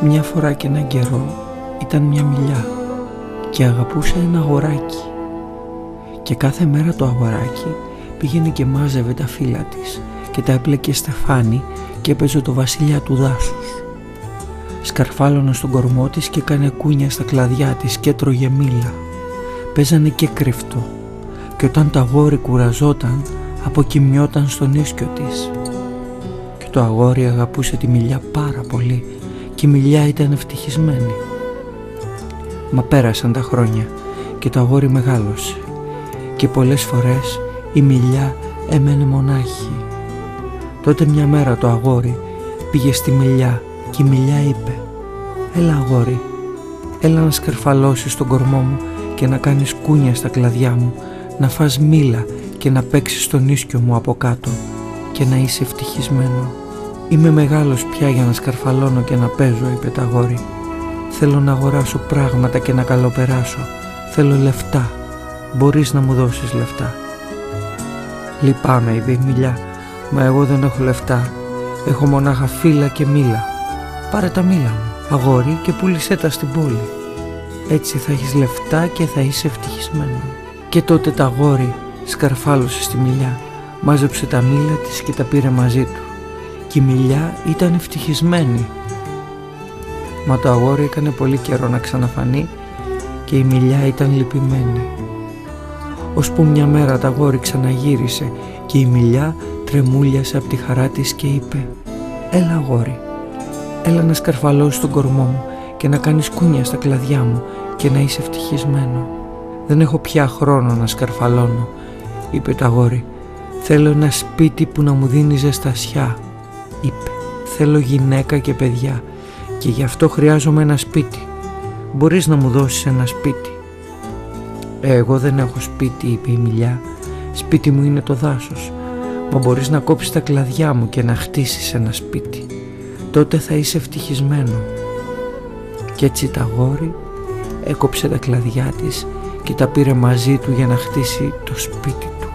Μια φορά και έναν καιρό ήταν μια Μιλιά και αγαπούσε ένα αγοράκι. Και κάθε μέρα το αγοράκι πήγαινε και μάζευε τα φύλλα της και τα έπλεκε στεφάνι και έπαιζε το βασιλιά του δάσους. Σκαρφάλωνε στον κορμό της και έκανε κούνια στα κλαδιά της και έτρωγε μήλα. Παίζανε και κρυφτό και όταν το αγόρι κουραζόταν αποκοιμιόταν στον ίσκιο της. Και το αγόρι αγαπούσε τη Μιλιά πάρα πολύ και η Μιλιά ήταν ευτυχισμένη. Μα πέρασαν τα χρόνια και το αγόρι μεγάλωσε και πολλές φορές η Μιλιά έμενε μονάχη. Τότε μια μέρα το αγόρι πήγε στη Μιλιά και η Μιλιά είπε «Έλα αγόρι, έλα να σκαρφαλώσεις τον κορμό μου και να κάνεις κούνια στα κλαδιά μου, να φας μήλα και να παίξεις στον ίσκιο μου από κάτω και να είσαι ευτυχισμένο». «Είμαι μεγάλος πια για να σκαρφαλώνω και να παίζω», είπε το αγόρι. «Θέλω να αγοράσω πράγματα και να καλοπεράσω. Θέλω λεφτά. Μπορείς να μου δώσεις λεφτά?» «Λυπάμαι», είπε η Μιλιά, «μα εγώ δεν έχω λεφτά. Έχω μονάχα φύλλα και μήλα. Πάρε τα μήλα μου, αγόρι, και πούλησέ τα στην πόλη. Έτσι θα έχεις λεφτά και θα είσαι ευτυχισμένο». Και τότε το αγόρι σκαρφάλωσε στη Μιλιά, μάζεψε τα μήλα της και τα πήρε μαζί του. Και η Μιλιά ήταν ευτυχισμένη. Μα το αγόρι έκανε πολύ καιρό να ξαναφανεί και η Μιλιά ήταν λυπημένη. Ώσπου μια μέρα το αγόρι ξαναγύρισε και η Μιλιά τρεμούλιασε από τη χαρά της και είπε «Έλα αγόρι, έλα να σκαρφαλώσεις τον κορμό μου και να κάνεις κούνια στα κλαδιά μου και να είσαι ευτυχισμένο». «Δεν έχω πια χρόνο να σκαρφαλώνω», είπε το αγόρι. «Θέλω ένα σπίτι που να μου δίνει ζεστασιά», είπε. «Θέλω γυναίκα και παιδιά και γι' αυτό χρειάζομαι ένα σπίτι. Μπορείς να μου δώσεις ένα σπίτι?» «Εγώ δεν έχω σπίτι», είπε η Μιλιά. «Σπίτι μου είναι το δάσος. Μα μπορείς να κόψεις τα κλαδιά μου και να χτίσεις ένα σπίτι. Τότε θα είσαι ευτυχισμένο». Κι έτσι το αγόρι έκοψε τα κλαδιά της και τα πήρε μαζί του για να χτίσει το σπίτι του.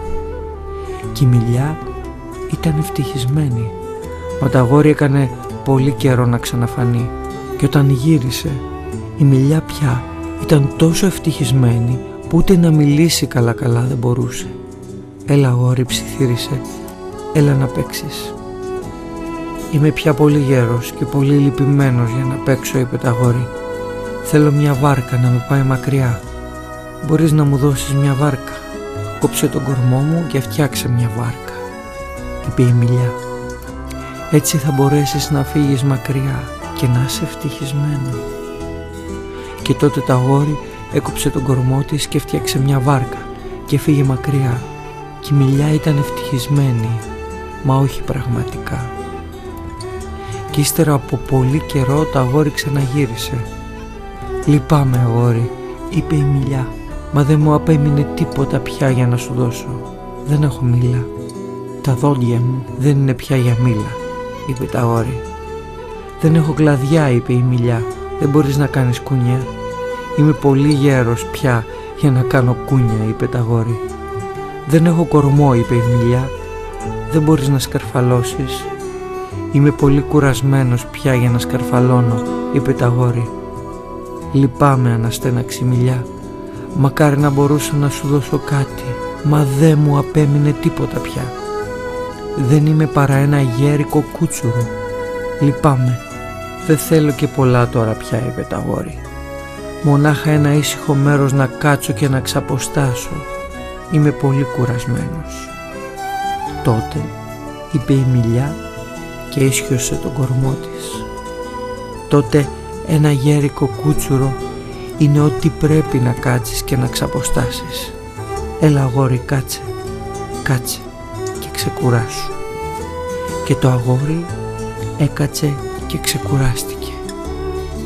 Και η Μιλιά ήταν ευτυχισμένη. Μα το αγόρι έκανε πολύ καιρό να ξαναφανεί και όταν γύρισε η Μιλιά πια ήταν τόσο ευτυχισμένη που ούτε να μιλήσει καλά δεν μπορούσε. «Έλα αγόρι», ψιθύρισε, «έλα να παίξεις». «Είμαι πια πολύ γέρος και πολύ λυπημένος για να παίξω», είπε το αγόρι. «Θέλω μια βάρκα να με πάει μακριά. Μπορείς να μου δώσεις μια βάρκα?» «Κόψε τον κορμό μου και φτιάξε μια βάρκα», είπε η Μιλιά. «Έτσι θα μπορέσεις να φύγεις μακριά και να είσαι ευτυχισμένο». Και τότε το αγόρι έκοψε τον κορμό της και φτιάξε μια βάρκα και φύγε μακριά. Και η Μιλιά ήταν ευτυχισμένη, μα όχι πραγματικά. Και ύστερα από πολύ καιρό το αγόρι ξαναγύρισε. «Λυπάμαι αγόρι», είπε η Μιλιά, «μα δεν μου απέμεινε τίποτα πια για να σου δώσω. Δεν έχω μήλα. Τα δόντια μου δεν είναι πια για μήλα», είπε το αγόρι. «Δεν έχω κλαδιά», είπε η Μιλιά, «δεν μπορείς να κάνεις κούνια». «Είμαι πολύ γέρος πια για να κάνω κούνια», είπε το αγόρι. «Δεν έχω κορμό», είπε η Μιλιά, «δεν μπορείς να σκαρφαλώσεις». «Είμαι πολύ κουρασμένος πια για να σκαρφαλώνω», είπε το αγόρι. «Λυπάμαι», αναστέναξε η Μιλιά, «μακάρι να μπορούσα να σου δώσω κάτι, μα δεν μου απέμεινε τίποτα πια. Δεν είμαι παρά ένα γέρικο κούτσουρο. Λυπάμαι, δεν θέλω και πολλά τώρα πια», είπε το αγόρι. «Μονάχα ένα ήσυχο μέρος να κάτσω και να ξαποστάσω. Είμαι πολύ κουρασμένος». «Τότε», είπε η Μιλιά και ίσχυωσε τον κορμό της. «Τότε ένα γέρικο κούτσουρο είναι ό,τι πρέπει να κάτσεις και να ξαποστάσεις. Έλα αγόρι, κάτσε και ξεκουράσου». Και το αγόρι έκατσε και ξεκουράστηκε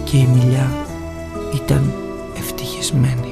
και η Μιλιά ήταν ευτυχισμένη.